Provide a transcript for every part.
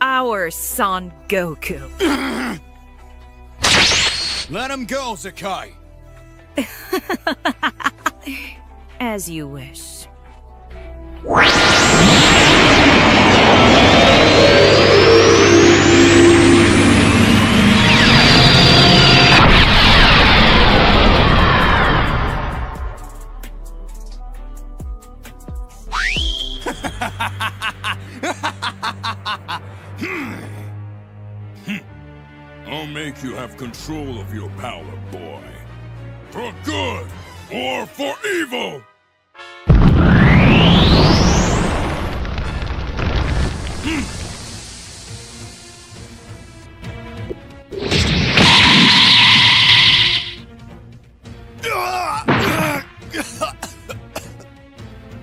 our son Goku. Let him go, Zakai! As you wish. I'll make you have control of your power, boy. For good or for evil!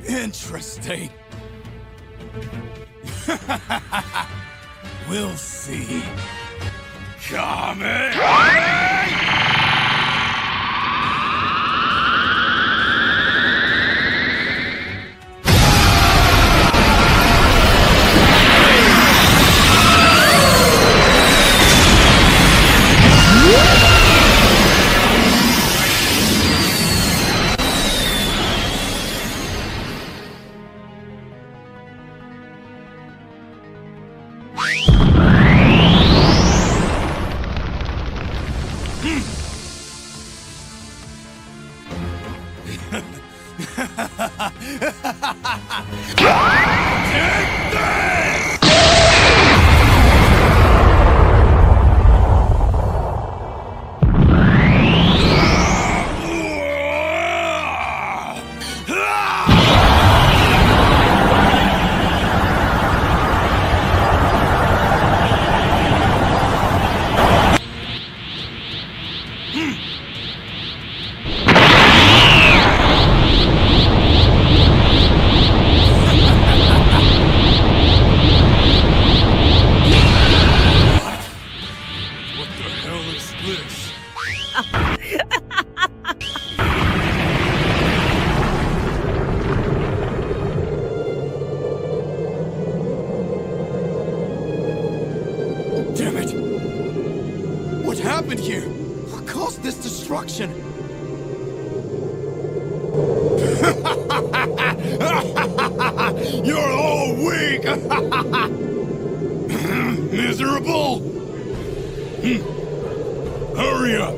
Interesting. We'll see. Kame! Take this! Damn it! What happened here? What caused this destruction? You're all weak! Miserable! Hurry up!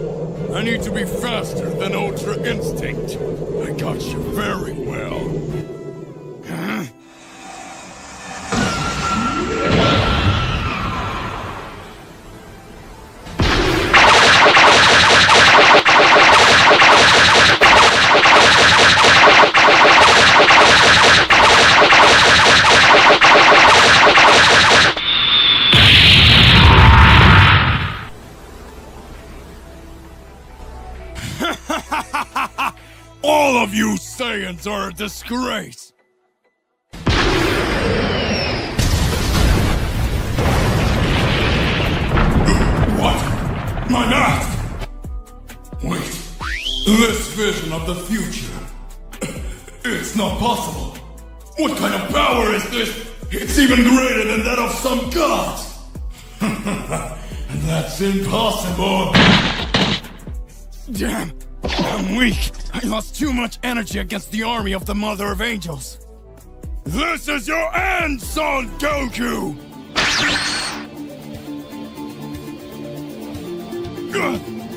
I need to be faster than Ultra Instinct. I got you very well. All of you Saiyans are a disgrace! What? My mask! Wait, this vision of the future. It's not possible. What kind of power is this? It's even greater than that of some gods! That's impossible! Damn! I'm weak! I lost too much energy against the army of the Mother of Angels! This is your end, Son Goku!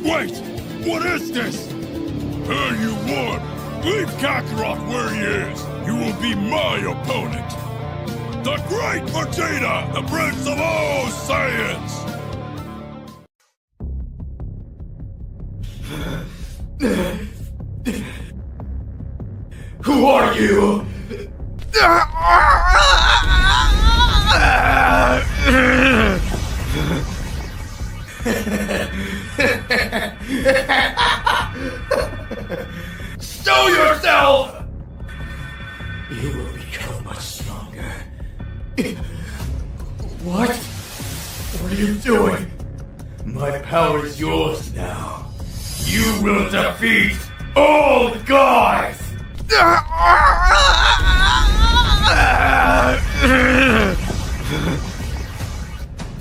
Wait! What is this? Hey, you won! Leave Kakarot where he is! You will be my opponent! The Great Vegeta, the Prince of all Saiyans! Who are you? Show yourself! You will become much stronger. What? What are you doing? My power is yours now. You will defeat all gods!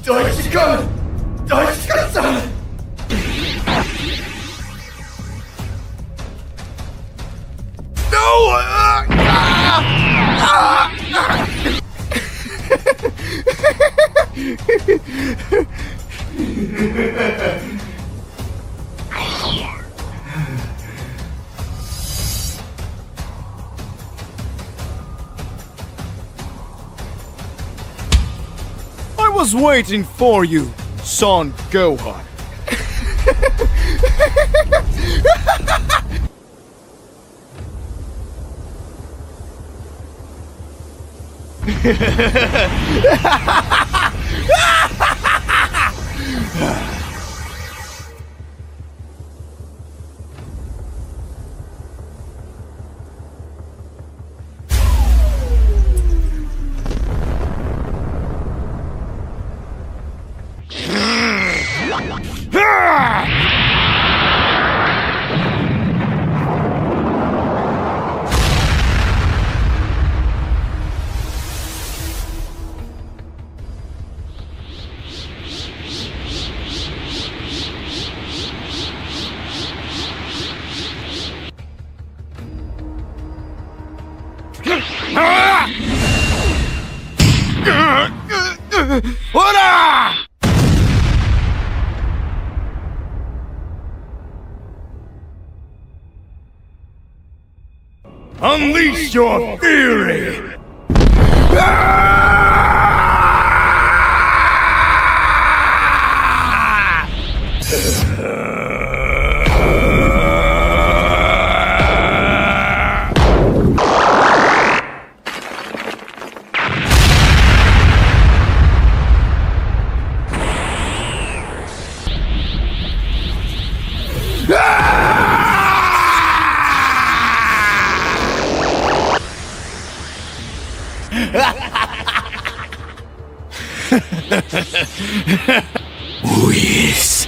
Daichi-san! I was waiting for you, Son Gohan. Unleash your fury! Oh yes.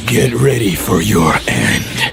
Get ready for your end.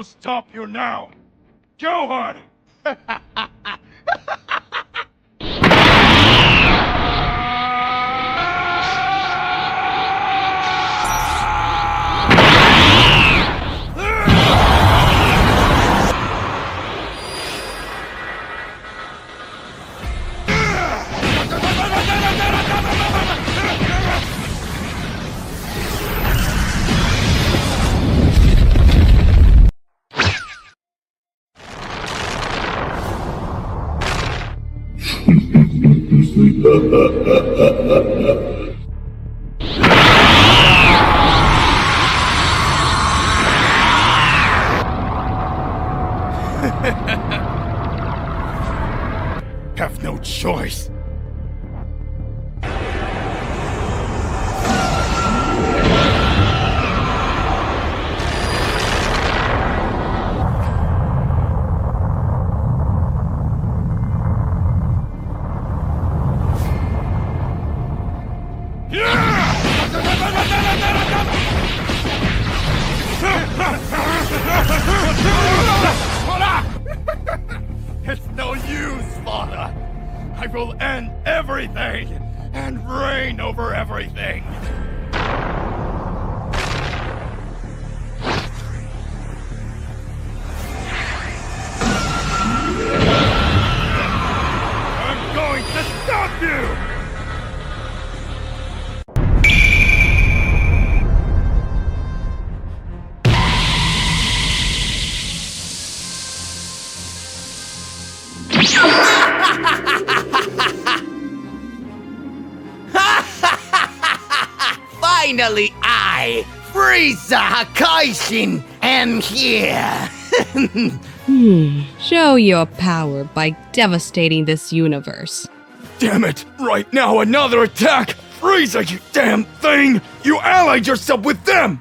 Stop you now! Gohan! have no choice. It's no use, Father. I will end everything and reign over everything. I'm going to stop you! Finally, I, Frieza Hakaishin, am here! Show your power by devastating this universe. Damn it! Right now, another attack! Frieza, you damn thing! You allied yourself with them!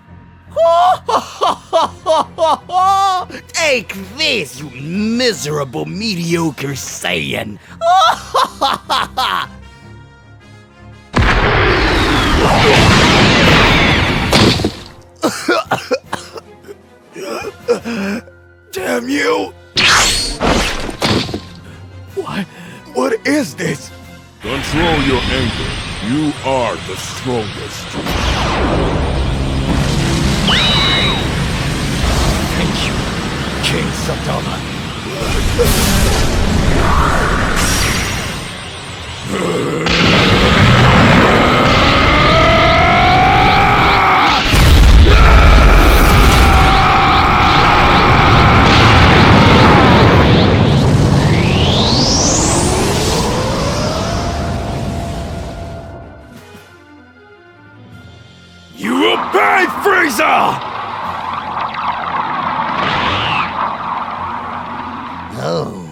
Take this, you miserable, mediocre Saiyan! Damn you! What is this? Control your anger. You are the strongest. Thank you, King Sadama. You will pay, Frieza! Oh.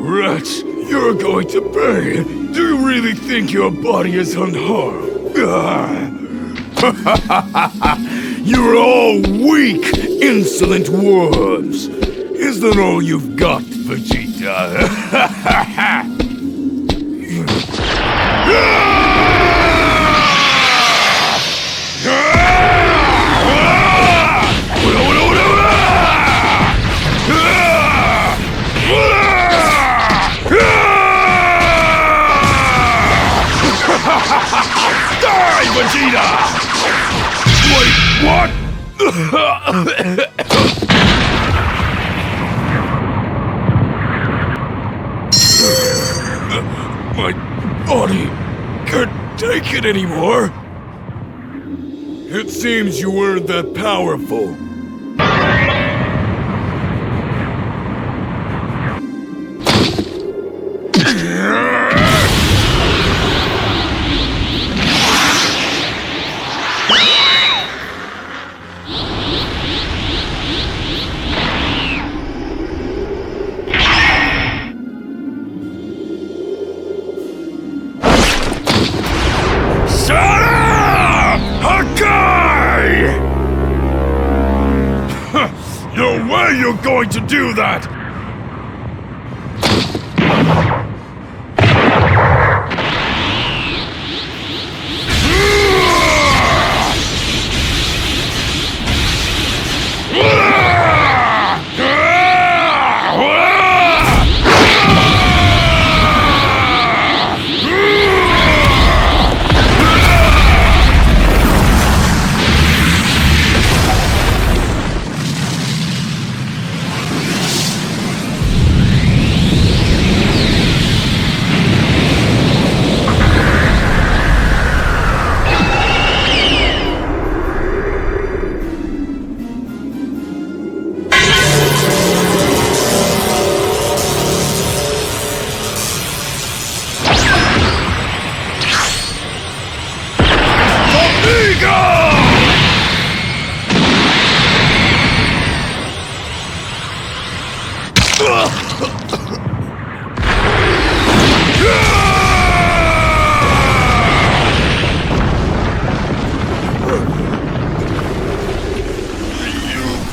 Wretch, you're going to pay. Do you really think your body is unharmed? You're all weak, insolent worms. Is that all you've got, Vegeta? Die, Vegeta! Wait, what? My body can't take it anymore. It seems you weren't that powerful. No way you're going to do that!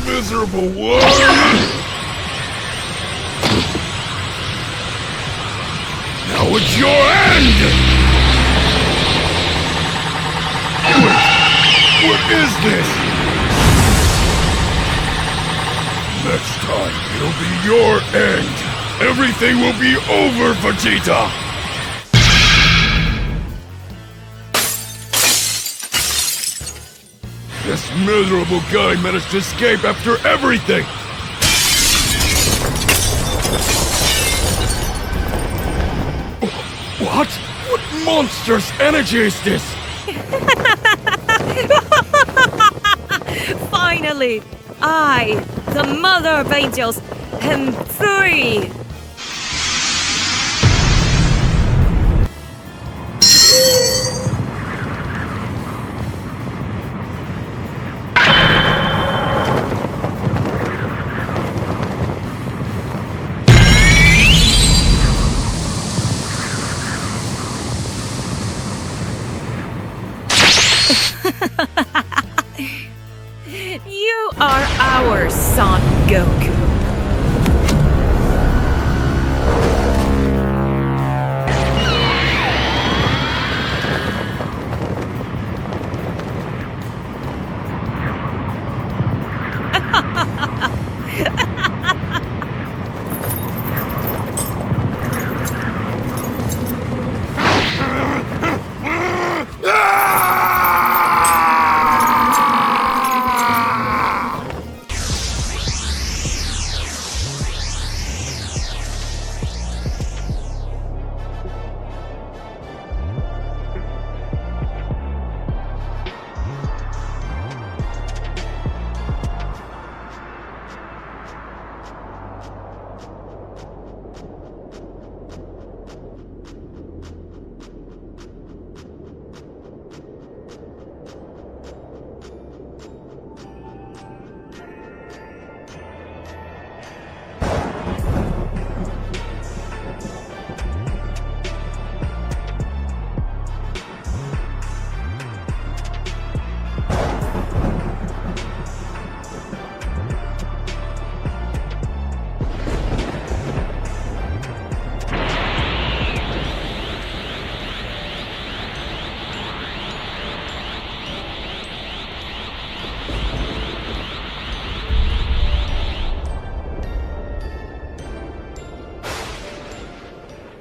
Miserable warrior! Now it's your end! Wait, what is this? Next time, it'll be your end. Everything will be over, Vegeta! This miserable guy managed to escape after everything! What? What monstrous energy is this? Finally, I, the Mother of Angels, am free! You are our Son Goku.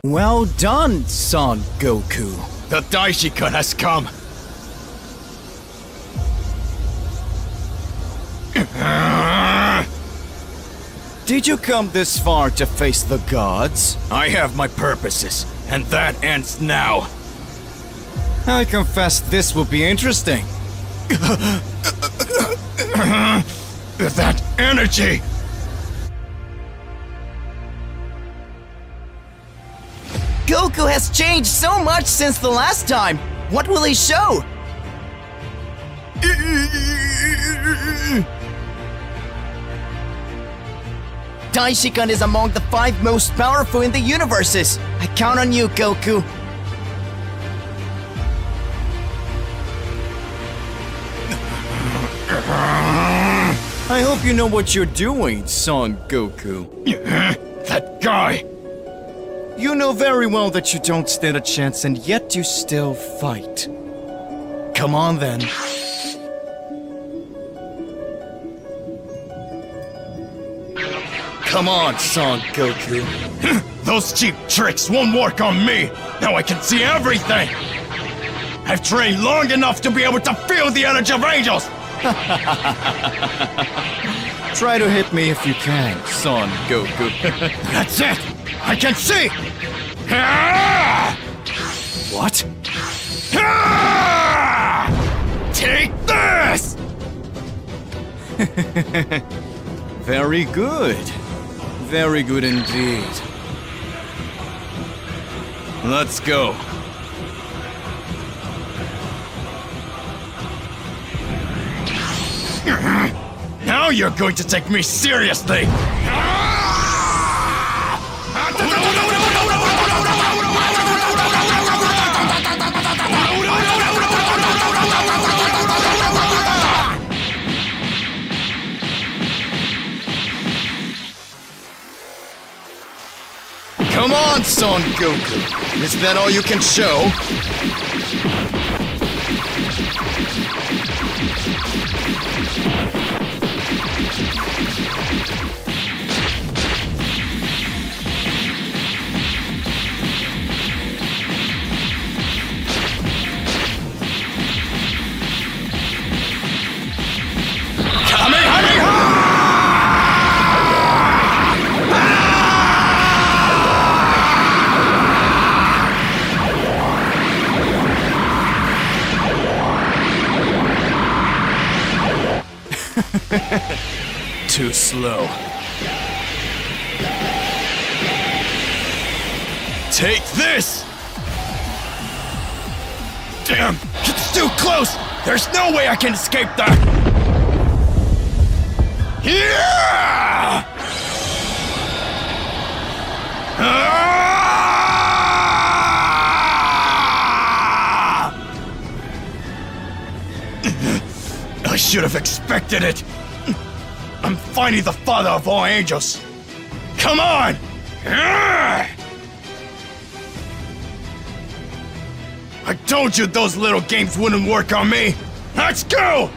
Well done, Son Goku. The Daishikan has come. Did you come this far to face the gods? I have my purposes, and that ends now. I confess this will be interesting. That energy! Goku has changed so much since the last time. What will he show? Daishikan is among the 5 most powerful in the universes. I count on you, Goku. I hope you know what you're doing, Son Goku. That guy! You know very well that you don't stand a chance, and yet you still fight. Come on, then. Come on, Son Goku. Those cheap tricks won't work on me! Now I can see everything! I've trained long enough to be able to feel the energy of angels! Try to hit me if you can, Son Goku. That's it! I can see! What? Take this! Very good. Very good indeed. Let's go. Now you're going to take me seriously! Come on, Son Goku. Is that all you can show? Too slow. Take this! Damn! It's too close! There's no way I can escape that! Yeah! I should have expected it! I'm finally the father of all angels! Come on! I told you those little games wouldn't work on me! Let's go!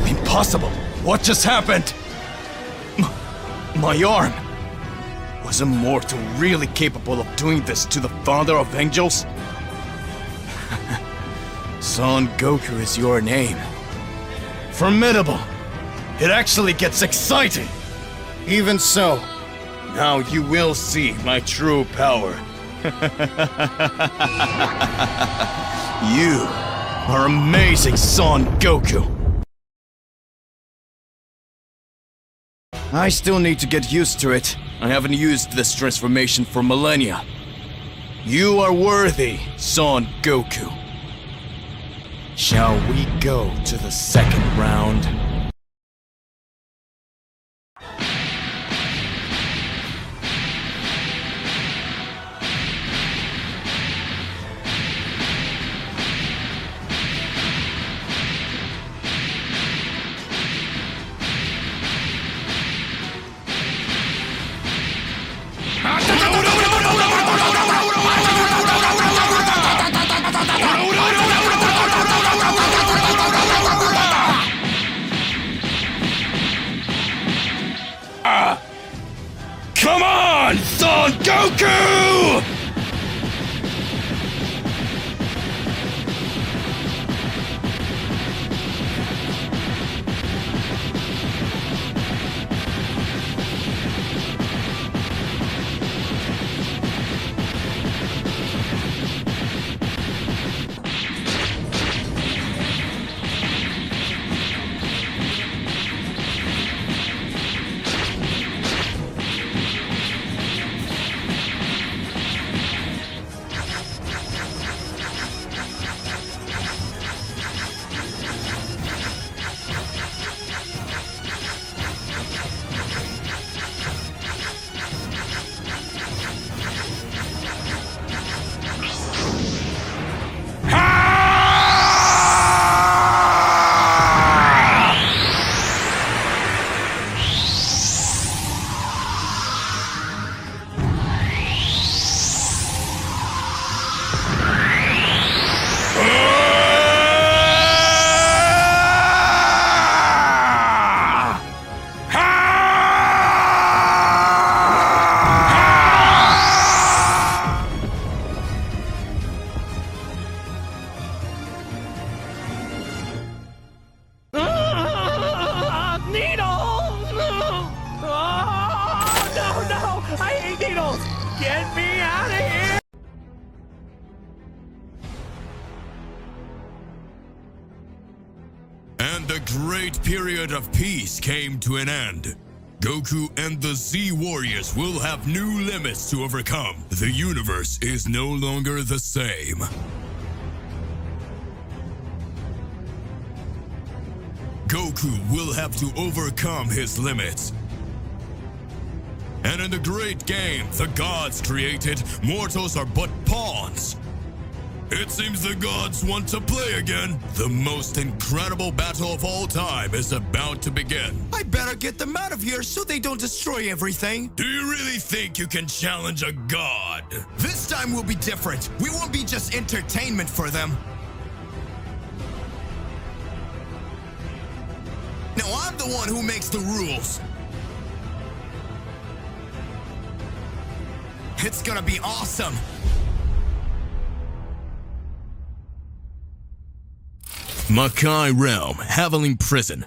Impossible! What just happened? My arm! Was a mortal really capable of doing this to the father of angels? Son Goku is your name. Formidable! It actually gets exciting! Even so, now you will see my true power. You are amazing, Son Goku! I still need to get used to it. I haven't used this transformation for millennia. You are worthy, Son Goku. Shall we go to the second round? Come on, Son Goku! And the great period of peace came to an end. Goku and the Z Warriors will have new limits to overcome. The universe is no longer the same. Goku will have to overcome his limits. And in the great game the gods created, mortals are but pawns. It seems the gods want to play again. The most incredible battle of all time is about to begin. I better get them out of here so they don't destroy everything. Do you really think you can challenge a god? This time will be different. We won't be just entertainment for them. No, I'm the one who makes the rules. It's gonna be awesome. Makai Realm, Haveling Prison.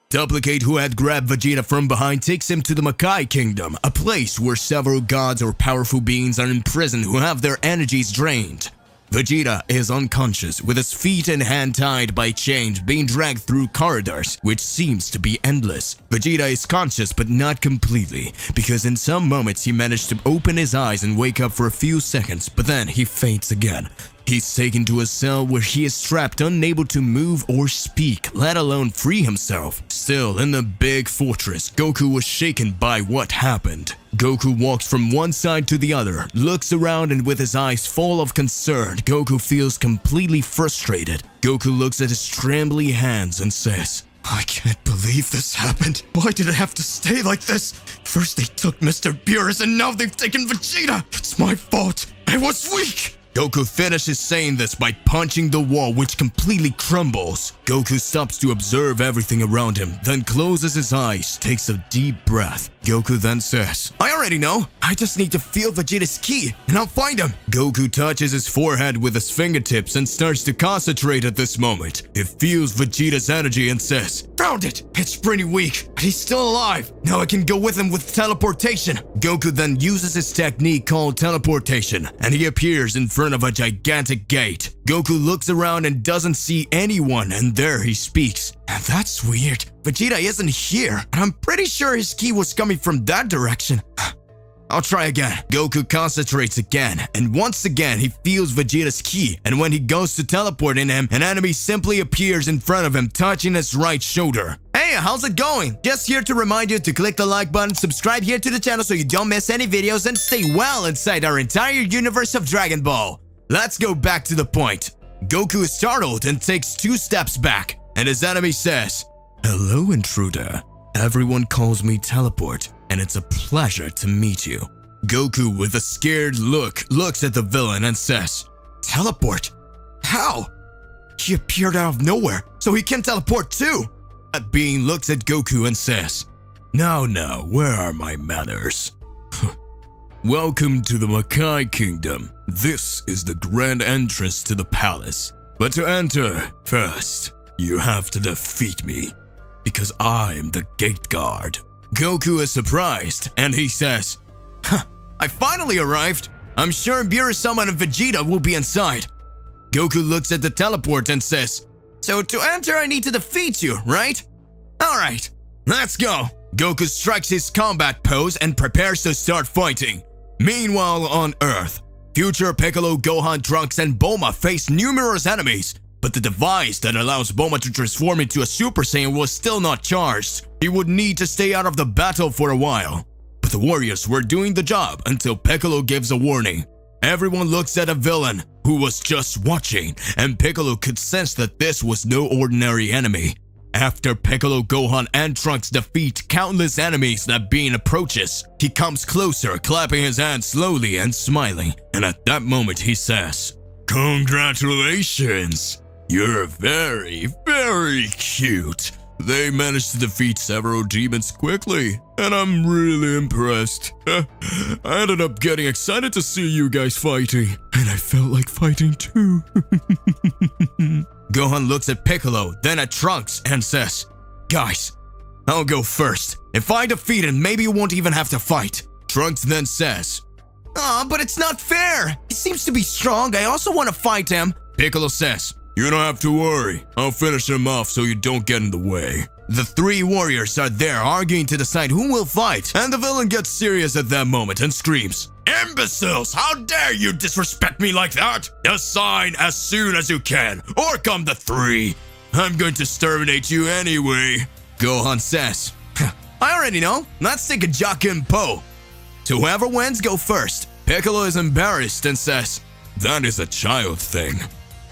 Duplicate, who had grabbed Vegeta from behind, takes him to the Makai Kingdom, a place where several gods or powerful beings are imprisoned who have their energies drained. Vegeta is unconscious, with his feet and hand tied by chains, being dragged through corridors, which seems to be endless. Vegeta is conscious but not completely, because in some moments he managed to open his eyes and wake up for a few seconds, but then he faints again. He's taken to a cell where he is trapped, unable to move or speak, let alone free himself. Still, in the big fortress, Goku was shaken by what happened. Goku walks from one side to the other, looks around, and with his eyes full of concern, Goku feels completely frustrated. Goku looks at his trembling hands and says, I can't believe this happened. Why did it have to stay like this? First they took Mr. Beerus and now they've taken Vegeta. It's my fault. I was weak. Goku finishes saying this by punching the wall, which completely crumbles. Goku stops to observe everything around him, then closes his eyes, takes a deep breath. Goku then says, I already know. I just need to feel Vegeta's ki, and I'll find him. Goku touches his forehead with his fingertips and starts to concentrate at this moment. He feels Vegeta's energy and says, Found it! It's pretty weak, but he's still alive. Now I can go with him with teleportation. Goku then uses his technique called teleportation, and he appears in front of a gigantic gate. Goku looks around and doesn't see anyone, and there he speaks. And that's weird. Vegeta isn't here, and I'm pretty sure his ki was coming from that direction. I'll try again. Goku concentrates again, and once again he feels Vegeta's ki, and when he goes to teleport in him, an enemy simply appears in front of him, touching his right shoulder. Hey, how's it going? Just here to remind you to click the like button, subscribe here to the channel so you don't miss any videos, and stay well inside our entire universe of Dragon Ball. Let's go back to the point. Goku is startled and takes 2 steps back, and his enemy says, Hello, intruder. Everyone calls me Teleport, and it's a pleasure to meet you. Goku, with a scared look, looks at the villain and says, Teleport? How? He appeared out of nowhere, so he can teleport too. That being looks at Goku and says, Now, where are my manners? Welcome to the Makai Kingdom. This is the grand entrance to the palace. But to enter, first, you have to defeat me, because I'm the gate guard. Goku is surprised, and he says, I finally arrived. I'm sure Beerus-sama and Vegeta will be inside. Goku looks at the teleport and says, So to enter, I need to defeat you, right? Alright, let's go. Goku strikes his combat pose and prepares to start fighting. Meanwhile, on Earth, future Piccolo, Gohan, Trunks, and Bulma face numerous enemies, but the device that allows Bulma to transform into a Super Saiyan was still not charged. He would need to stay out of the battle for a while. But the warriors were doing the job until Piccolo gives a warning. Everyone looks at a villain who was just watching, and Piccolo could sense that this was no ordinary enemy. After Piccolo, Gohan, and Trunks defeat countless enemies that being approaches, he comes closer, clapping his hands slowly and smiling, and at that moment he says, Congratulations! You're very, very cute. They managed to defeat several demons quickly, and I'm really impressed. I ended up getting excited to see you guys fighting, and I felt like fighting too. Gohan looks at Piccolo, then at Trunks, and says, Guys, I'll go first. If I defeat him, maybe you won't even have to fight. Trunks then says, But it's not fair. He seems to be strong. I also want to fight him. Piccolo says, You don't have to worry. I'll finish him off so you don't get in the way. The three warriors are there arguing to decide who will fight, and the villain gets serious at that moment and screams, "Imbeciles, how dare you disrespect me like that? Assign as soon as you can, or come the three. I'm going to exterminate you anyway." Gohan says, "I already know. Let's take a Jakin Po." So whoever wins, go first. Piccolo is embarrassed and says, "That is a child thing."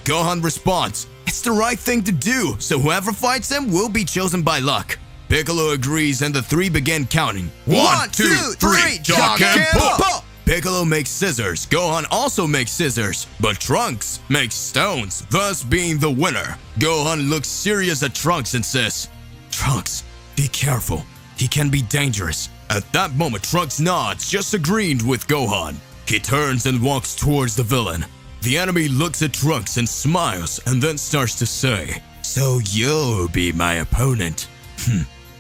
Gohan responds, "It's the right thing to do, so whoever fights him will be chosen by luck." Piccolo agrees and the three begin counting. 1, 2, 3, Jakin Po! Piccolo makes scissors, Gohan also makes scissors, but Trunks makes stones, thus being the winner. Gohan looks serious at Trunks and says, "Trunks, be careful. He can be dangerous." At that moment, Trunks nods, just agreeing with Gohan. He turns and walks towards the villain. The enemy looks at Trunks and smiles and then starts to say, "So you'll be my opponent?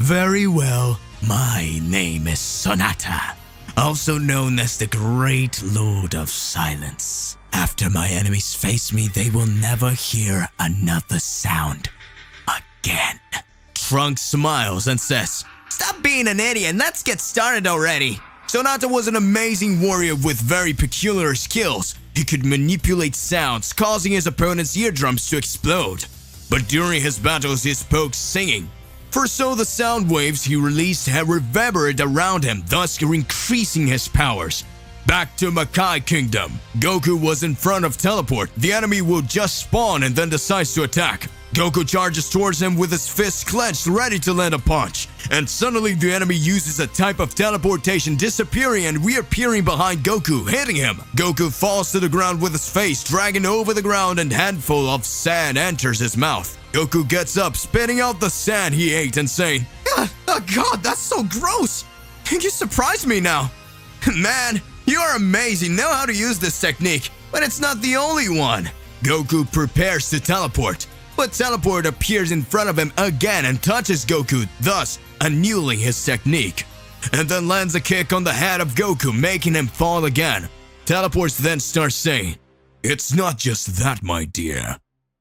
Very well. My name is Sonata, also known as the Great Lord of Silence. After my enemies face me, they will never hear another sound again." Trunks smiles and says, "Stop being an idiot and let's get started already." Sonata was an amazing warrior with very peculiar skills. He could manipulate sounds, causing his opponent's eardrums to explode. But during his battles, he spoke singing. For so the sound waves he released had reverberated around him, thus increasing his powers. Back to Makai Kingdom. Goku was in front of Teleport. The enemy will just spawn and then decides to attack. Goku charges towards him with his fists clenched, ready to land a punch. And suddenly the enemy uses a type of teleportation, disappearing and reappearing behind Goku, hitting him. Goku falls to the ground with his face dragging over the ground and a handful of sand enters his mouth. Goku gets up, spitting out the sand he ate and saying, "Oh God, that's so gross. You surprised me now." "Man, you are amazing, know how to use this technique, but it's not the only one." Goku prepares to teleport. But Teleport appears in front of him again and touches Goku, thus annulling his technique. And then lands a kick on the head of Goku, making him fall again. Teleport then starts saying, "It's not just that, my dear.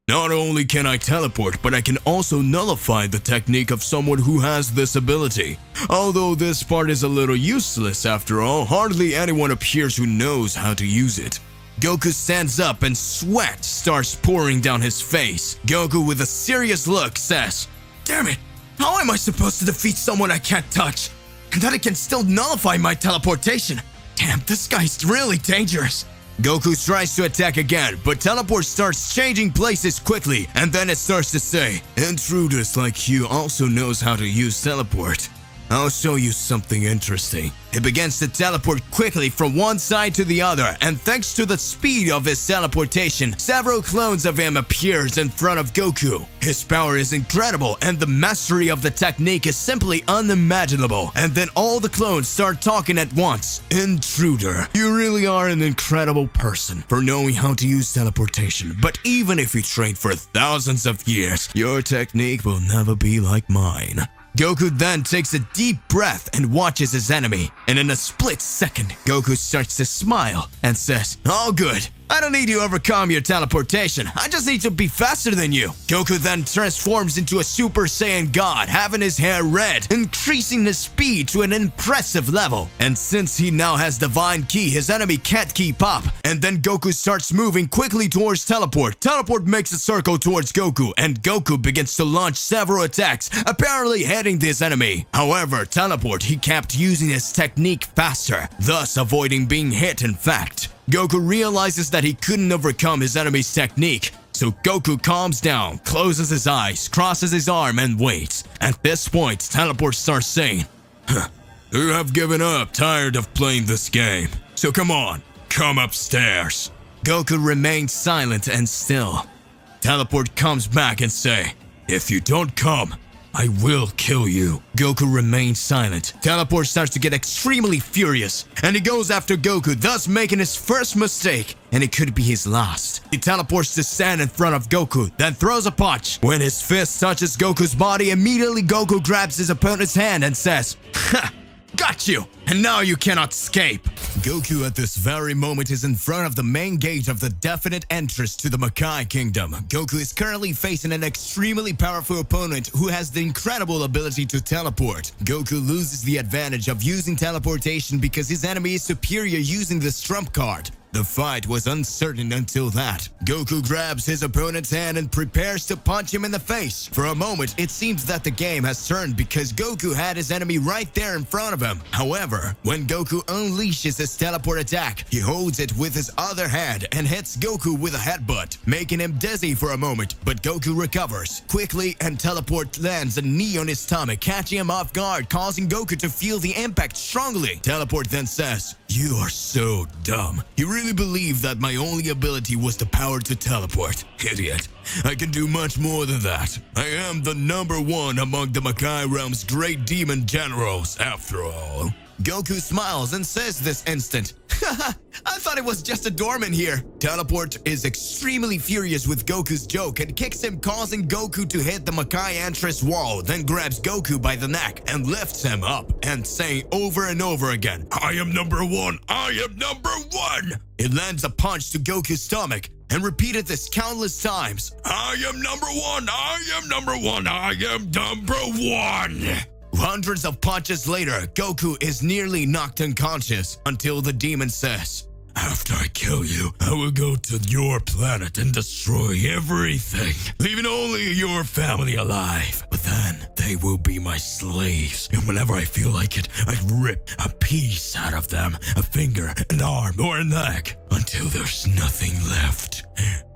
Not only can I teleport, but I can also nullify the technique of someone who has this ability. Although this part is a little useless after all, hardly anyone appears who knows how to use it." Goku stands up and sweat starts pouring down his face. Goku, with a serious look, says, "Damn it, how am I supposed to defeat someone I can't touch? And that I can still nullify my teleportation? Damn, this guy's really dangerous." Goku tries to attack again, but Teleport starts changing places quickly, and then it starts to say, "Intruders like you also knows how to use Teleport. I'll show you something interesting." It begins to teleport quickly from one side to the other, and thanks to the speed of his teleportation, several clones of him appears in front of Goku. His power is incredible, and the mastery of the technique is simply unimaginable. And then all the clones start talking at once. "Intruder, you really are an incredible person for knowing how to use teleportation. But even if you trained for thousands of years, your technique will never be like mine." Goku then takes a deep breath and watches his enemy, and in a split second, Goku starts to smile and says, "All good. I don't need to overcome your teleportation. I just need to be faster than you." Goku then transforms into a Super Saiyan God, having his hair red, increasing his speed to an impressive level. And since he now has Divine Ki, his enemy can't keep up. And then Goku starts moving quickly towards Teleport. Teleport makes a circle towards Goku, and Goku begins to launch several attacks, apparently hitting this enemy. However, Teleport, he kept using his technique faster, thus avoiding being hit in fact. Goku realizes that he couldn't overcome his enemy's technique, so Goku calms down, closes his eyes, crosses his arm, and waits. At this point, Teleport starts saying, "You have given up, tired of playing this game. So come on, come upstairs." Goku remains silent and still. Teleport comes back and say, "If you don't come, I will kill you." Goku remains silent. Teleport starts to get extremely furious, and he goes after Goku, thus making his first mistake, and it could be his last. He teleports to stand in front of Goku, then throws a punch. When his fist touches Goku's body, immediately Goku grabs his opponent's hand and says, "Ha! Got you! And now you cannot escape! Goku at this very moment is in front of the main gate of the definite entrance to the Makai Kingdom. Goku is currently facing an extremely powerful opponent who has the incredible ability to teleport. Goku loses the advantage of using teleportation because his enemy is superior using this trump card. The fight was uncertain until that. Goku grabs his opponent's hand and prepares to punch him in the face. For a moment, it seems that the game has turned because Goku had his enemy right there in front of him. However, when Goku unleashes his teleport attack, he holds it with his other hand and hits Goku with a headbutt, making him dizzy for a moment. But Goku recovers quickly and teleport lands a knee on his stomach, catching him off guard, causing Goku to feel the impact strongly. Teleport then says, "You are so dumb. You really believed that my only ability was the power to teleport. Idiot. I can do much more than that. I am the #1 among the Makai realm's great demon generals, after all." Goku smiles and says this instant, "Haha, I thought it was just a doorman here." Teleport is extremely furious with Goku's joke and kicks him, causing Goku to hit the Makai entrance wall, then grabs Goku by the neck and lifts him up and saying over and over again, "I am #1, I am #1." It lands a punch to Goku's stomach and repeated this countless times. "I am #1, I am #1, I am #1." Hundreds of punches later, Goku is nearly knocked unconscious until the demon says, "After I kill you, I will go to your planet and destroy everything, leaving only your family alive. But then they will be my slaves, and whenever I feel like it, I rip a piece out of them, a finger, an arm, or a neck, until there's nothing left."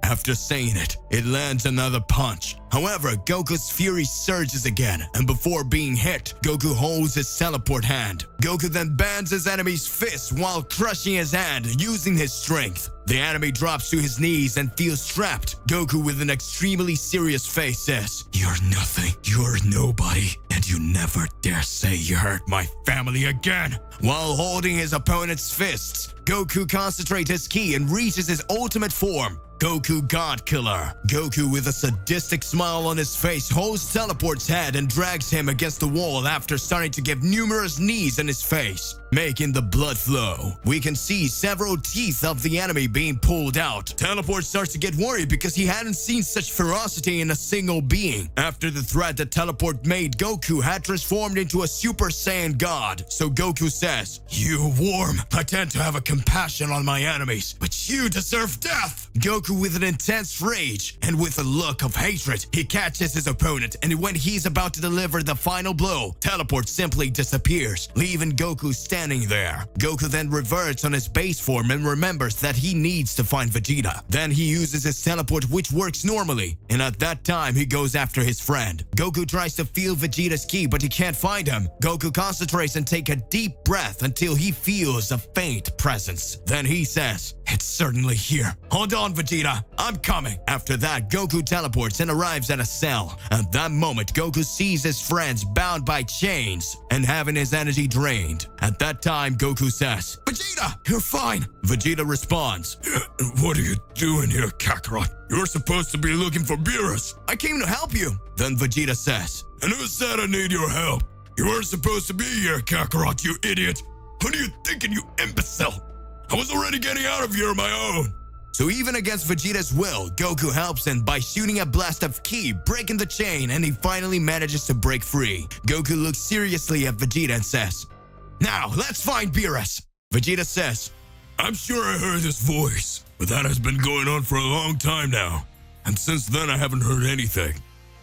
After saying it, it lands another punch. However, Goku's fury surges again, and before being hit, Goku holds his teleport hand. Goku then bans his enemy's fist while crushing his hand, using his strength. The enemy drops to his knees and feels trapped. Goku, with an extremely serious face, says, "You're nothing, you're nobody, and you never dare say you hurt my family again." While holding his opponent's fists, Goku concentrates his ki and reaches his ultimate form, Goku God Killer. Goku, with a sadistic smile on his face, holds Teleport's head and drags him against the wall after starting to give numerous knees in his face, making the blood flow. We can see several teeth of the enemy being pulled out. Teleport starts to get worried because he hadn't seen such ferocity in a single being. After the threat that Teleport made, Goku had transformed into a Super Saiyan God. So Goku says, "You worm, I tend to have a compassion on my enemies, but you deserve death." Goku, with an intense rage and with a look of hatred, he catches his opponent, and when he's about to deliver the final blow, Teleport simply disappears, leaving Goku standing there. Goku then reverts on his base form and remembers that he needs to find Vegeta. Then he uses his teleport, which works normally, and at that time he goes after his friend. Goku tries to feel Vegeta's ki, but he can't find him. Goku concentrates and takes a deep breath until he feels a faint presence. Then he says, "It's certainly here. Hold on, Vegeta. I'm coming." After that, Goku teleports and arrives at a cell. At that moment, Goku sees his friends bound by chains and having his energy drained. At that time, Goku says, "Vegeta, you're fine." Vegeta responds, "What are you doing here, Kakarot? You're supposed to be looking for Beerus." "I came to help you." Then Vegeta says, "And who said I need your help? You weren't supposed to be here, Kakarot, you idiot. What are you thinking, you imbecile? I was already getting out of here on my own." So even against Vegeta's will, Goku helps him by shooting a blast of ki, breaking the chain, and he finally manages to break free. Goku looks seriously at Vegeta and says, "Now, let's find Beerus." Vegeta says, "I'm sure I heard his voice, but that has been going on for a long time now. And since then, I haven't heard anything."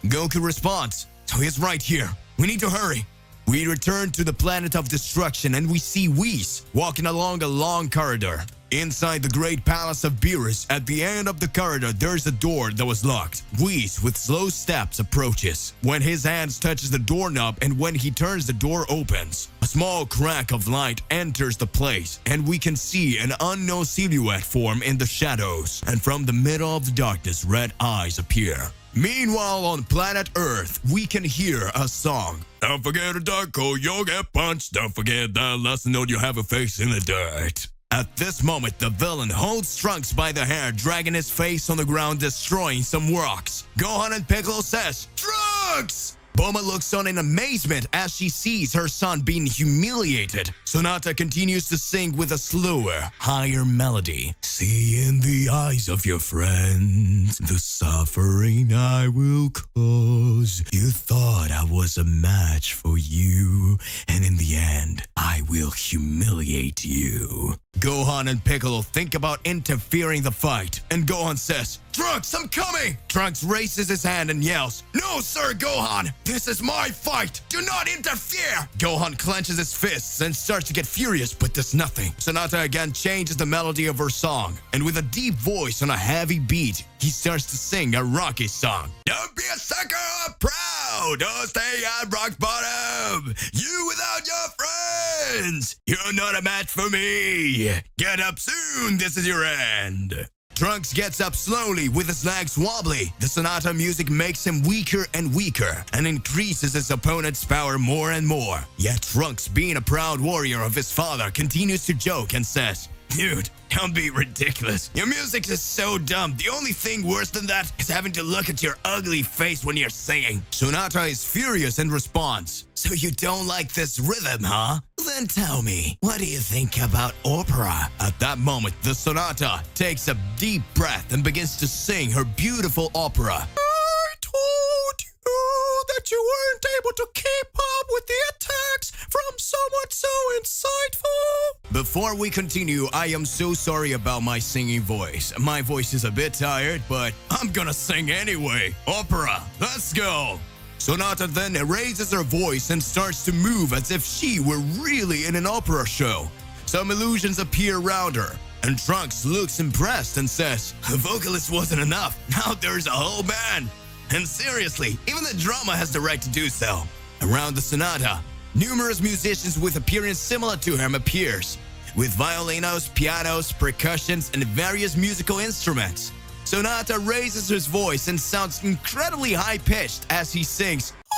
Goku responds, "So he's right here. We need to hurry." We return to the planet of destruction and we see Whis walking along a long corridor. Inside the great palace of Beerus, at the end of the corridor, there's a door that was locked. Whis, with slow steps, approaches. When his hands touches the doorknob and when he turns, the door opens. A small crack of light enters the place, and we can see an unknown silhouette form in the shadows. And from the middle of the darkness, red eyes appear. Meanwhile, on planet Earth, we can hear a song. "Don't forget a dark hole, you'll get punched. Don't forget that lesson, or you have a face in the dirt." At this moment, the villain holds Trunks by the hair, dragging his face on the ground, destroying some rocks. Gohan and Piccolo says, "Trunks!" Bulma looks on in amazement as she sees her son being humiliated. Sonata continues to sing with a slower, higher melody. See in the eyes of your friends the suffering I will cause. You thought I was a match for you, and in the end, I will humiliate you. Gohan and Piccolo think about interfering the fight, and Gohan says, Trunks, I'm coming! Trunks raises his hand and yells, No, sir, Gohan! This is my fight! Do not interfere! Gohan clenches his fists and starts to get furious, but does nothing. Sonata again changes the melody of her song, and with a deep voice on a heavy beat, he starts to sing a Rocky song. Don't be a sucker or proud! Don't stay at rock bottom! You without your friends! You're not a match for me! Get up soon, this is your end! Trunks gets up slowly with his legs wobbly. The Sonata music makes him weaker and weaker and increases his opponent's power more and more. Yet Trunks, being a proud warrior of his father, continues to joke and says, Dude, don't be ridiculous. Your music is so dumb. The only thing worse than that is having to look at your ugly face when you're singing. Sonata is furious and responds, So you don't like this rhythm, huh? Then tell me, what do you think about opera? At that moment, the Sonata takes a deep breath and begins to sing her beautiful opera. I told you that you weren't able to keep up with the attacks from someone so insightful. Before we continue, I am so sorry about my singing voice. My voice is a bit tired, but I'm gonna sing anyway. Opera, let's go. Sonata then raises her voice and starts to move as if she were really in an opera show. Some illusions appear around her, and Trunks looks impressed and says, The vocalist wasn't enough, now there's a whole band. And seriously, even the drama has the right to do so. Around the Sonata, numerous musicians with appearance similar to him appears, with violinos, pianos, percussions, and various musical instruments. Sonata raises his voice and sounds incredibly high-pitched as he sings, Oh,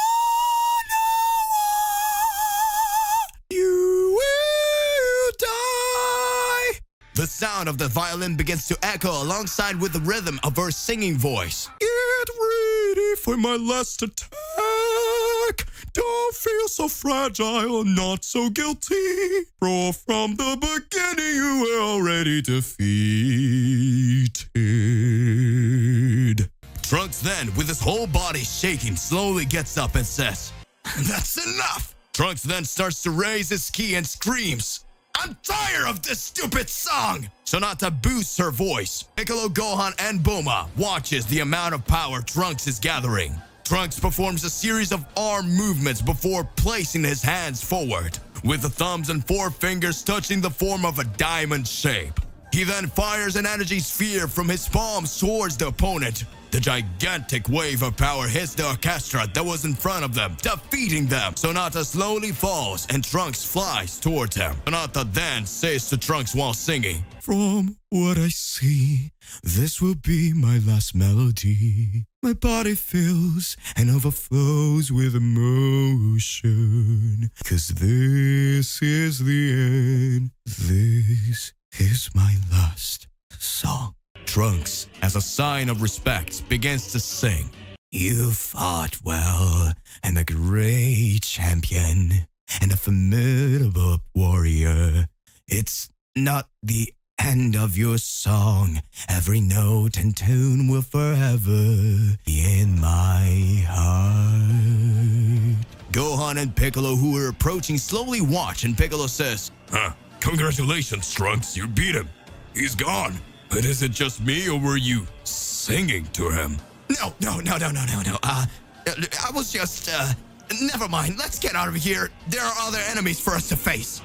no, you will die. The sound of the violin begins to echo alongside with the rhythm of her singing voice. Get ready for my last attack. Don't feel so fragile, not so guilty. For from the beginning you were already defeated. Trunks then, with his whole body shaking, slowly gets up and says, That's enough! Trunks then starts to raise his ki and screams, I'm tired of this stupid song! Sonata boosts her voice. Piccolo, Gohan, and Bulma watches the amount of power Trunks is gathering. Trunks performs a series of arm movements before placing his hands forward, with the thumbs and forefingers touching the form of a diamond shape. He then fires an energy sphere from his palms towards the opponent. The gigantic wave of power hits the orchestra that was in front of them, defeating them. Sonata slowly falls and Trunks flies towards him. Sonata then says to Trunks while singing, From what I see, this will be my last melody. My body fills and overflows with emotion. 'Cause this is the end. This is my last song. Trunks, as a sign of respect, begins to sing. You fought well, and a great champion, and a formidable warrior. It's not the end of your song. Every note and tune will forever be in my heart. Gohan and Piccolo, who are approaching, slowly watch, and Piccolo says, Congratulations, Trunks, you beat him. He's gone. But is it just me, or were you singing to him? No. I was just, never mind. Let's get out of here. There are other enemies for us to face.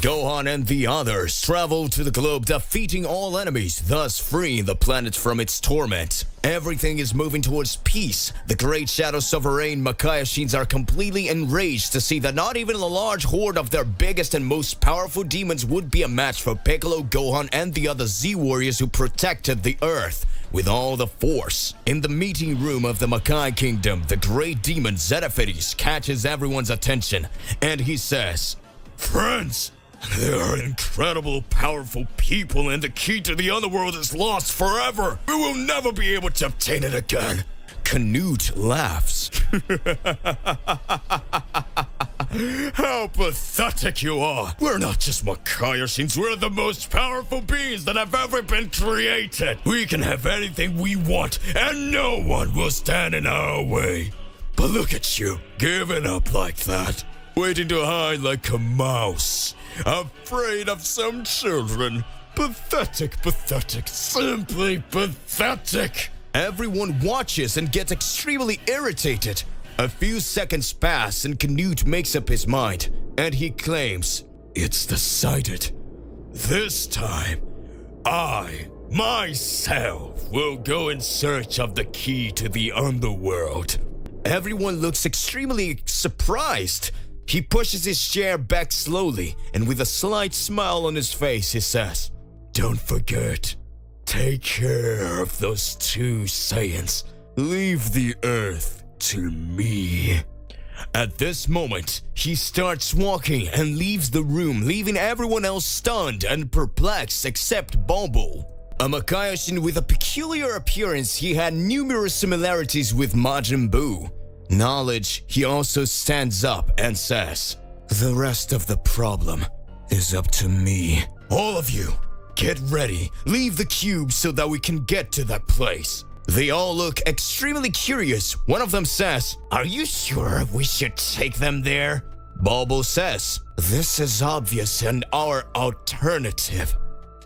Gohan and the others travel to the globe, defeating all enemies, thus freeing the planet from its torment. Everything is moving towards peace. The Great Shadow Sovereign Makaiashins are completely enraged to see that not even a large horde of their biggest and most powerful demons would be a match for Piccolo, Gohan, and the other Z-warriors who protected the Earth with all the force. In the meeting room of the Makai Kingdom, the great demon Zetaphides catches everyone's attention, and he says, Friends, they are incredible, powerful people, and the key to the underworld is lost forever. We will never be able to obtain it again. Canute laughs. How pathetic you are! We're not just Makayashins, we're the most powerful beings that have ever been created! We can have anything we want, and no one will stand in our way! But look at you, giving up like that, waiting to hide like a mouse, afraid of some children. Pathetic, pathetic, simply pathetic! Everyone watches and gets extremely irritated. A few seconds pass and Canute makes up his mind, and he claims, It's decided. This time, I, myself, will go in search of the key to the underworld. Everyone looks extremely surprised. He pushes his chair back slowly, and with a slight smile on his face, he says, Don't forget, take care of those 2 Saiyans. Leave the Earth to me. At this moment, he starts walking and leaves the room, leaving everyone else stunned and perplexed except Bobo. A Makayashin with a peculiar appearance, he had numerous similarities with Majin Buu. Knowledge, he also stands up and says, The rest of the problem is up to me. All of you, get ready. Leave the cube so that we can get to that place. They all look extremely curious. One of them says, Are you sure we should take them there? Bobo says, This is obvious and our alternative.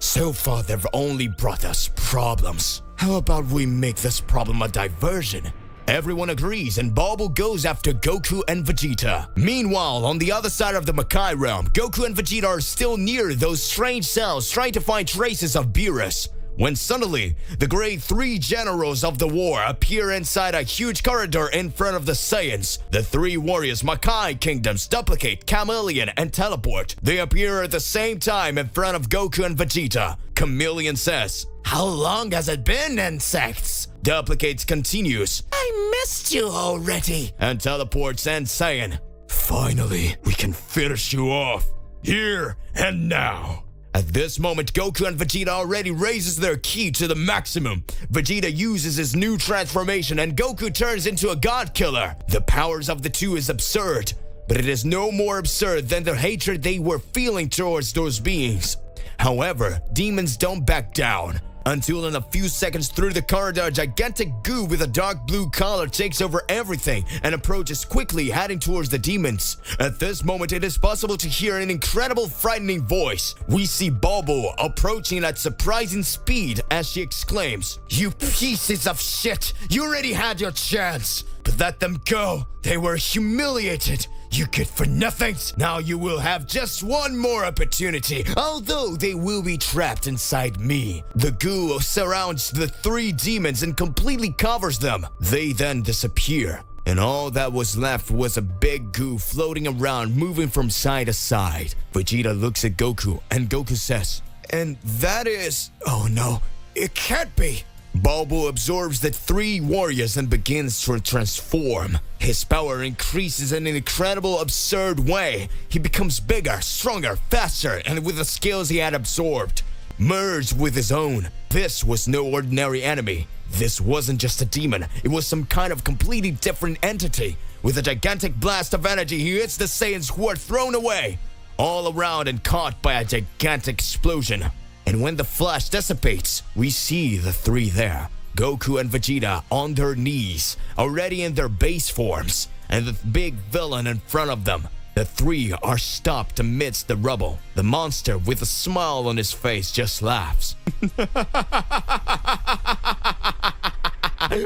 So far they've only brought us problems. How about we make this problem a diversion? Everyone agrees and Bobo goes after Goku and Vegeta. Meanwhile, on the other side of the Makai realm, Goku and Vegeta are still near those strange cells trying to find traces of Beerus. When suddenly, the grade 3 generals of the war appear inside a huge corridor in front of the Saiyans. The 3 warriors Makai Kingdoms duplicate, chameleon, and teleport. They appear at the same time in front of Goku and Vegeta. Chameleon says, How long has it been, insects? Duplicates continues, I missed you already. And teleports and saying, Finally, we can finish you off. Here and now. At this moment, Goku and Vegeta already raises their ki to the maximum. Vegeta uses his new transformation and Goku turns into a god killer. The powers of the two is absurd, but it is no more absurd than the hatred they were feeling towards those beings. However, demons don't back down. Until in a few seconds through the corridor, a gigantic goo with a dark blue color takes over everything and approaches quickly, heading towards the demons. At this moment, it is possible to hear an incredible frightening voice. We see Bobo approaching at surprising speed as she exclaims, You pieces of shit! You already had your chance! But let them go! They were humiliated! You good for nothing! Now you will have just one more opportunity, although they will be trapped inside me. The goo surrounds the 3 demons and completely covers them. They then disappear, and all that was left was a big goo floating around, moving from side to side. Vegeta looks at Goku, and Goku says, And that is... Oh no, it can't be! Bobo absorbs the 3 warriors and begins to transform. His power increases in an incredible, absurd way. He becomes bigger, stronger, faster, and with the skills he had absorbed, merged with his own. This was no ordinary enemy. This wasn't just a demon. It was some kind of completely different entity. With a gigantic blast of energy, he hits the Saiyans who are thrown away, all around and caught by a gigantic explosion. And when the flash dissipates, we see the 3 there. Goku and Vegeta on their knees, already in their base forms, and the big villain in front of them. The 3 are stopped amidst the rubble. The monster, with a smile on his face, just laughs.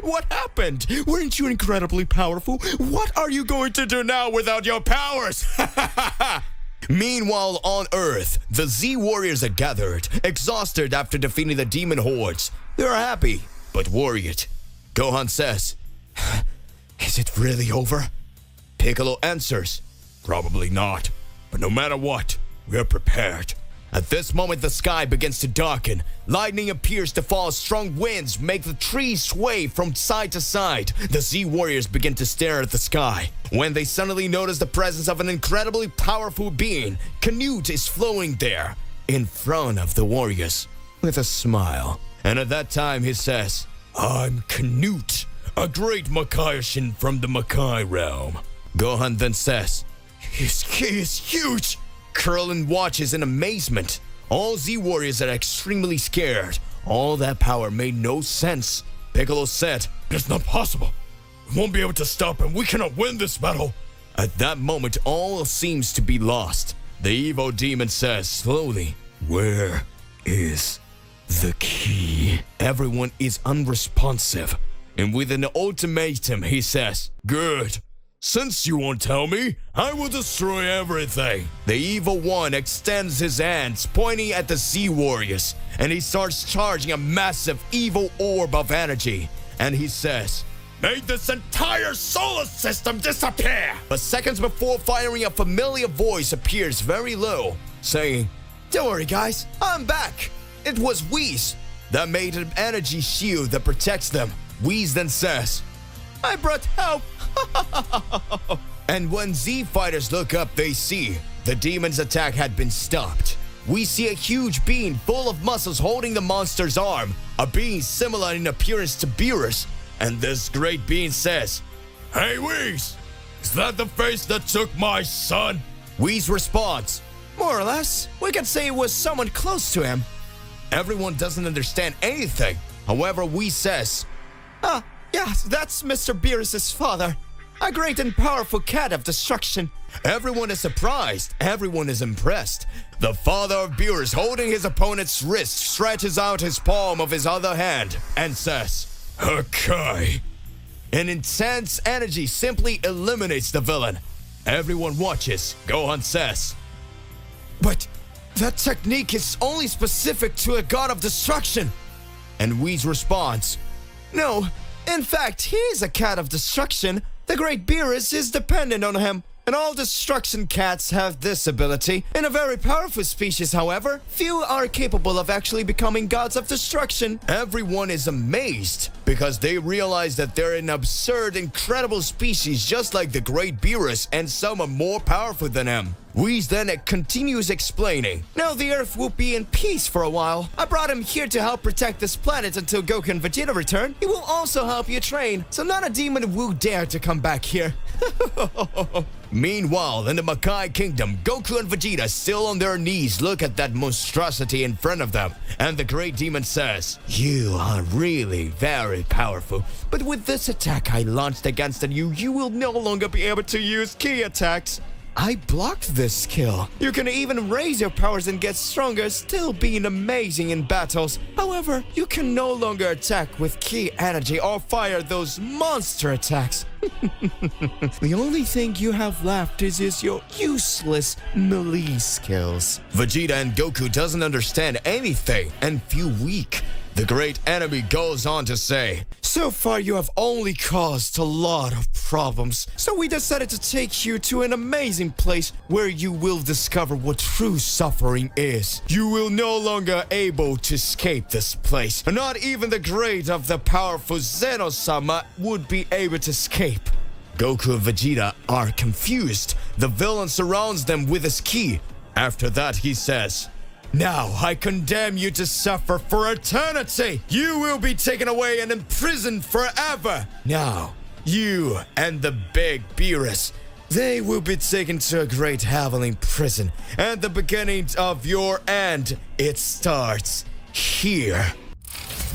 What happened? Weren't you incredibly powerful? What are you going to do now without your powers? Meanwhile, on Earth, the Z warriors are gathered, exhausted after defeating the demon hordes. They're happy, but worried. Gohan says, Is it really over? Piccolo answers, Probably not, but no matter what, we're prepared. At this moment, the sky begins to darken. Lightning appears to fall. Strong winds make the trees sway from side to side. The Z warriors begin to stare at the sky, when they suddenly notice the presence of an incredibly powerful being. Canute is flowing there, in front of the warriors, with a smile. And at that time, he says, I'm Canute. a great Makaioshin from the Makai realm. Gohan then says, his ki is huge. Krillin watches in amazement. All Z warriors are extremely scared. All that power made no sense. Piccolo said, It's not possible. We won't be able to stop him. We cannot win this battle. At that moment, all seems to be lost. The evil demon says slowly, where is the key? Everyone is unresponsive. And with an ultimatum, he says, Good. Since you won't tell me, I will destroy everything. The evil one extends his hands, pointing at the Z warriors, and he starts charging a massive evil orb of energy. And he says, Make this entire solar system disappear! But seconds before firing, a familiar voice appears very low, saying, Don't worry guys, I'm back. It was Whis that made an energy shield that protects them. Whis then says, I brought help. And when Z fighters look up, they see the demon's attack had been stopped. We see a huge being full of muscles holding the monster's arm, a being similar in appearance to Beerus. And this great being says, Hey Whis, is that the face that took my son? Whis responds, More or less, we can say it was someone close to him. Everyone doesn't understand anything. However, Whis says, Yes, that's Mr. Beerus' father. A great and powerful cat of destruction. Everyone is surprised. Everyone is impressed. The father of Beerus, holding his opponent's wrist, stretches out his palm of his other hand and says, Okay. An intense energy simply eliminates the villain. Everyone watches. Gohan says, But that technique is only specific to a god of destruction. And Whis responds, No, in fact, he is a cat of destruction. The great Beerus is dependent on him. And all destruction cats have this ability. In a very powerful species, however, few are capable of actually becoming gods of destruction. Everyone is amazed because they realize that they're an absurd, incredible species just like the great Beerus, and some are more powerful than him. Whis then continues explaining, Now the Earth will be in peace for a while. I brought him here to help protect this planet until Goku and Vegeta return. He will also help you train, so not a demon will dare to come back here. Meanwhile, in the Makai Kingdom, Goku and Vegeta, still on their knees, look at that monstrosity in front of them. And the great demon says, You are really very powerful. But with this attack I launched against you, you will no longer be able to use ki attacks. I blocked this skill. You can even raise your powers and get stronger, still being amazing in battles. However, you can no longer attack with ki energy or fire those monster attacks. The only thing you have left is your useless melee skills. Vegeta and Goku doesn't understand anything and feel weak. The great enemy goes on to say, So far you have only caused a lot of problems, so we decided to take you to an amazing place where you will discover what true suffering is. You will no longer able to escape this place. Not even the great of the powerful Zeno-sama would be able to escape. Goku and Vegeta are confused. The villain surrounds them with his ki. After that he says, Now I condemn you to suffer for eternity. You will be taken away and imprisoned forever. Now, you and the big Beerus, they will be taken to a great Howling prison. And the beginning of your end, it starts here.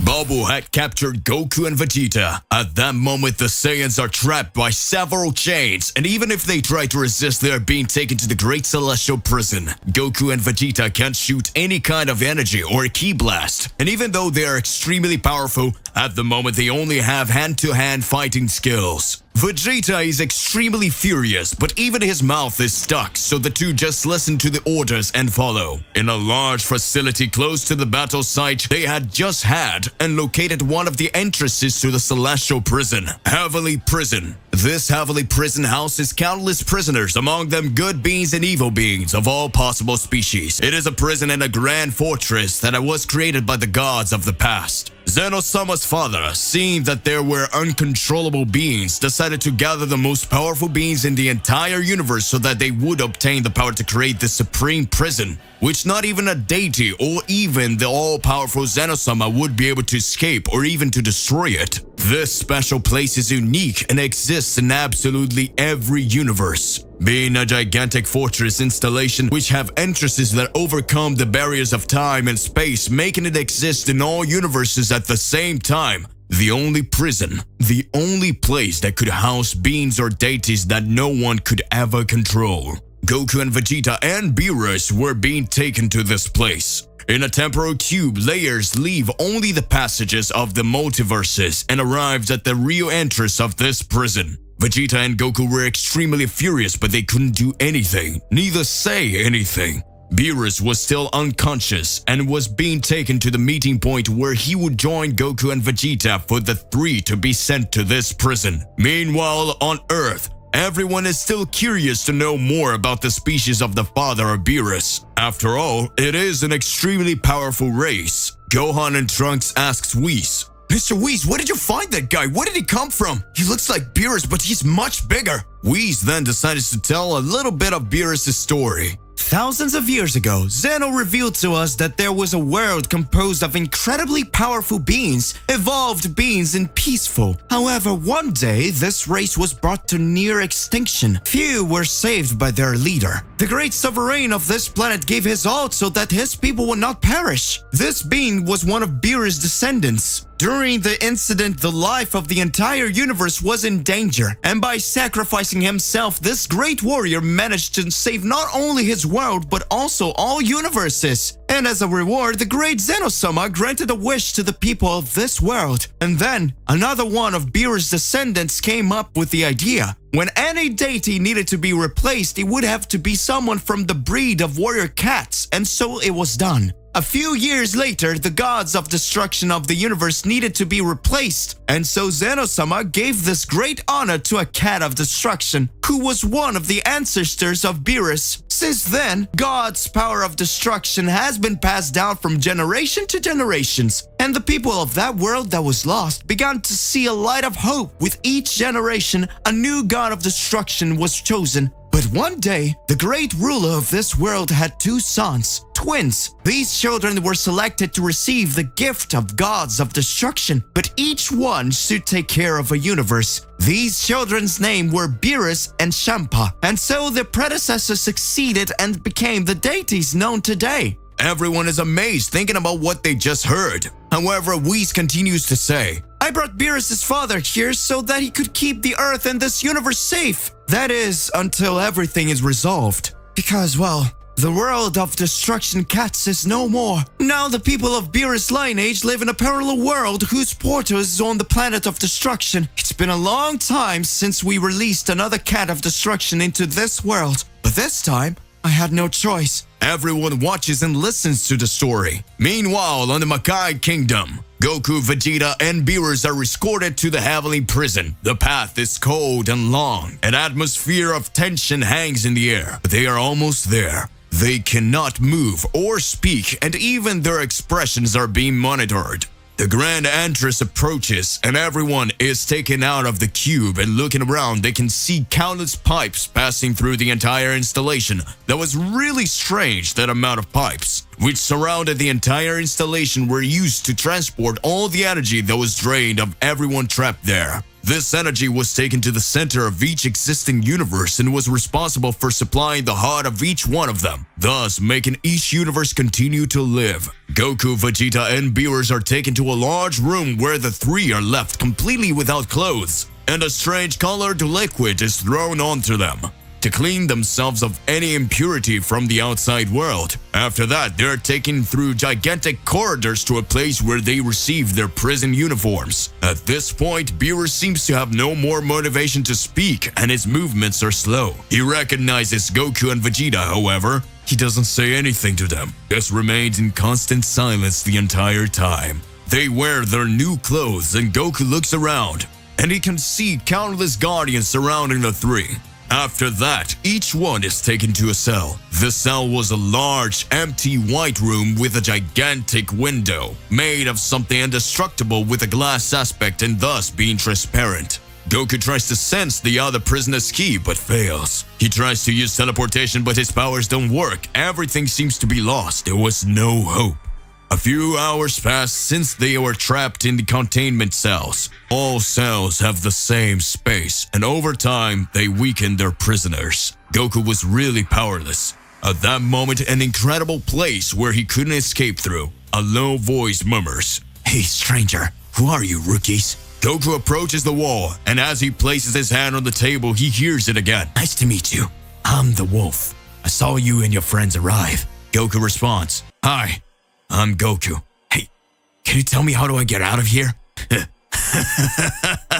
Bobo had captured Goku and Vegeta. At that moment, the Saiyans are trapped by several chains, and even if they try to resist, they are being taken to the Great Celestial Prison. Goku and Vegeta can't shoot any kind of energy or ki blast, and even though they are extremely powerful, at the moment they only have hand-to-hand fighting skills. Vegeta is extremely furious, but even his mouth is stuck, so the two just listen to the orders and follow. In a large facility close to the battle site they had just had, and located one of the entrances to the Celestial Prison, Heavenly Prison. This Heavenly Prison houses countless prisoners, among them good beings and evil beings of all possible species. It is a prison and a grand fortress that was created by the gods of the past. Zeno-sama's father, seeing that there were uncontrollable beings, decided to gather the most powerful beings in the entire universe so that they would obtain the power to create the supreme prison, which not even a deity or even the all-powerful Zeno-sama would be able to escape or even to destroy it. This special place is unique and exists in absolutely every universe, being a gigantic fortress installation which have entrances that overcome the barriers of time and space, making it exist in all universes at the same time. The only prison, the only place that could house beings or deities that no one could ever control. Goku and Vegeta and Beerus were being taken to this place. In a temporal cube, layers leave only the passages of the multiverses and arrives at the real entrance of this prison. Vegeta and Goku were extremely furious, but they couldn't do anything, neither say anything. Beerus was still unconscious and was being taken to the meeting point where he would join Goku and Vegeta for the three to be sent to this prison. Meanwhile, on Earth, everyone is still curious to know more about the species of the father of Beerus. After all, it is an extremely powerful race. Gohan and Trunks asks Whis, "Mr. Whis, where did you find that guy? Where did he come from? He looks like Beerus, but he's much bigger." Whis then decides to tell a little bit of Beerus' story. Thousands of years ago, Zeno revealed to us that there was a world composed of incredibly powerful beings, evolved beings and peaceful. However, one day, this race was brought to near extinction. Few were saved by their leader. The great sovereign of this planet gave his all so that his people would not perish. This being was one of Beerus' descendants. During the incident, the life of the entire universe was in danger, and by sacrificing himself, this great warrior managed to save not only his world, but also all universes. And as a reward, the great Zeno-sama granted a wish to the people of this world. And then, another one of Beerus' descendants came up with the idea. When any deity needed to be replaced, it would have to be someone from the breed of warrior cats, and so it was done. A few years later, the gods of destruction of the universe needed to be replaced, and so Zeno-sama gave this great honor to a cat of destruction, who was one of the ancestors of Beerus. Since then, God's power of destruction has been passed down from generation to generations, and the people of that world that was lost began to see a light of hope. With each generation, a new god of destruction was chosen. But one day, the great ruler of this world had two sons, twins. These children were selected to receive the gift of gods of destruction, but each one should take care of a universe. These children's names were Beerus and Champa, and so their predecessors succeeded and became the deities known today. Everyone is amazed thinking about what they just heard. However, Whis continues to say, "I brought Beerus' father here so that he could keep the Earth and this universe safe. That is, until everything is resolved. Because, well, the world of destruction cats is no more. Now the people of Beerus' lineage live in a parallel world whose portal is on the planet of destruction. It's been a long time since we released another cat of destruction into this world. But this time, I had no choice." Everyone watches and listens to the story. Meanwhile, on the Makai Kingdom, Goku, Vegeta, and Beerus are escorted to the heavenly prison. The path is cold and long. An atmosphere of tension hangs in the air. But they are almost there. They cannot move or speak, and even their expressions are being monitored. The grand entrance approaches, and everyone is taken out of the cube, and looking around, they can see countless pipes passing through the entire installation. That was really strange, that amount of pipes, which surrounded the entire installation, were used to transport all the energy that was drained of everyone trapped there. This energy was taken to the center of each existing universe and was responsible for supplying the heart of each one of them, thus making each universe continue to live. Goku, Vegeta, and Beerus are taken to a large room where the three are left completely without clothes, and a strange colored liquid is thrown onto them to clean themselves of any impurity from the outside world. After that, they're taken through gigantic corridors to a place where they receive their prison uniforms. At this point, Beerus seems to have no more motivation to speak, and his movements are slow. He recognizes Goku and Vegeta, however. He doesn't say anything to them, just remains in constant silence the entire time. They wear their new clothes, and Goku looks around, and he can see countless guardians surrounding the three. After that, each one is taken to a cell. The cell was a large, empty white room with a gigantic window, made of something indestructible with a glass aspect and thus being transparent. Goku tries to sense the other prisoner's key, but fails. He tries to use teleportation, but his powers don't work. Everything seems to be lost. There was no hope. A few hours passed since they were trapped in the containment cells. All cells have the same space, and over time, they weakened their prisoners. Goku was really powerless. At that moment, an incredible place where he couldn't escape through. A low voice murmurs, "Hey stranger, who are you, rookies?" Goku approaches the wall, and as he places his hand on the table, he hears it again. "Nice to meet you. I'm the wolf. I saw you and your friends arrive." Goku responds, "Hi, I'm Goku. Hey, can you tell me how do I get out of here?"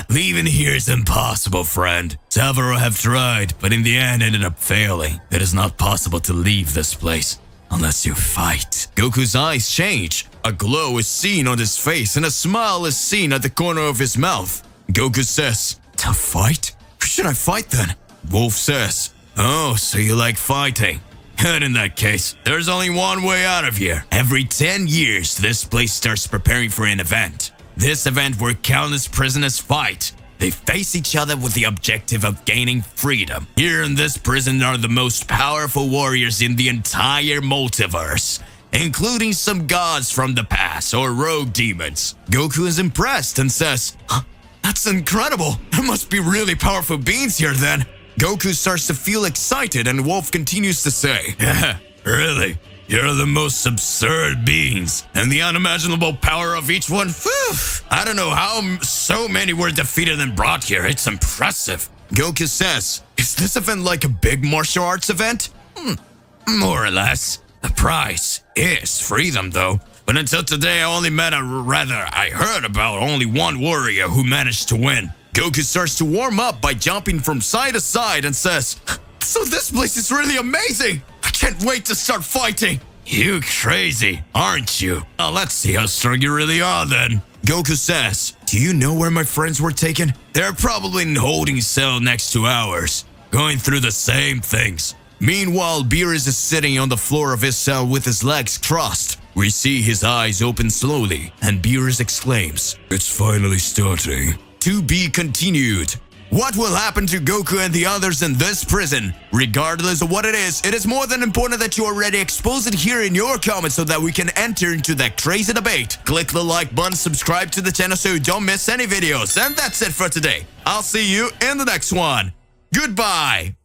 "Leaving here is impossible, friend. Several have tried, but in the end ended up failing. It is not possible to leave this place unless you fight." Goku's eyes change. A glow is seen on his face and a smile is seen at the corner of his mouth. Goku says, "To fight? Who should I fight then?" Wolf says, "Oh, so you like fighting? And in that case, there's only one way out of here. Every 10 years, this place starts preparing for an event. This event where countless prisoners fight. They face each other with the objective of gaining freedom. Here in this prison are the most powerful warriors in the entire multiverse, including some gods from the past or rogue demons." Goku is impressed and says, "Huh, that's incredible. There must be really powerful beings here then." Goku starts to feel excited and Wolf continues to say, "Yeah, really? You're the most absurd beings, and the unimaginable power of each one, whew, I don't know how so many were defeated and brought here. It's impressive." Goku says, "Is this event like a big martial arts event?" More or less. The prize is freedom though. But until today I only met I heard about only one warrior who managed to win." Goku starts to warm up by jumping from side to side and says, "So this place is really amazing! I can't wait to start fighting!" "You crazy, aren't you? Well, let's see how strong you really are then." Goku says, "Do you know where my friends were taken? They're probably in a holding cell next to ours, going through the same things." Meanwhile, Beerus is sitting on the floor of his cell with his legs crossed. We see his eyes open slowly, and Beerus exclaims, "It's finally starting." To be continued. What will happen to Goku and the others in this prison? Regardless of what it is more than important that you already expose it here in your comments so that we can enter into that crazy debate. Click the like button, subscribe to the channel so you don't miss any videos. And that's it for today. I'll see you in the next one. Goodbye.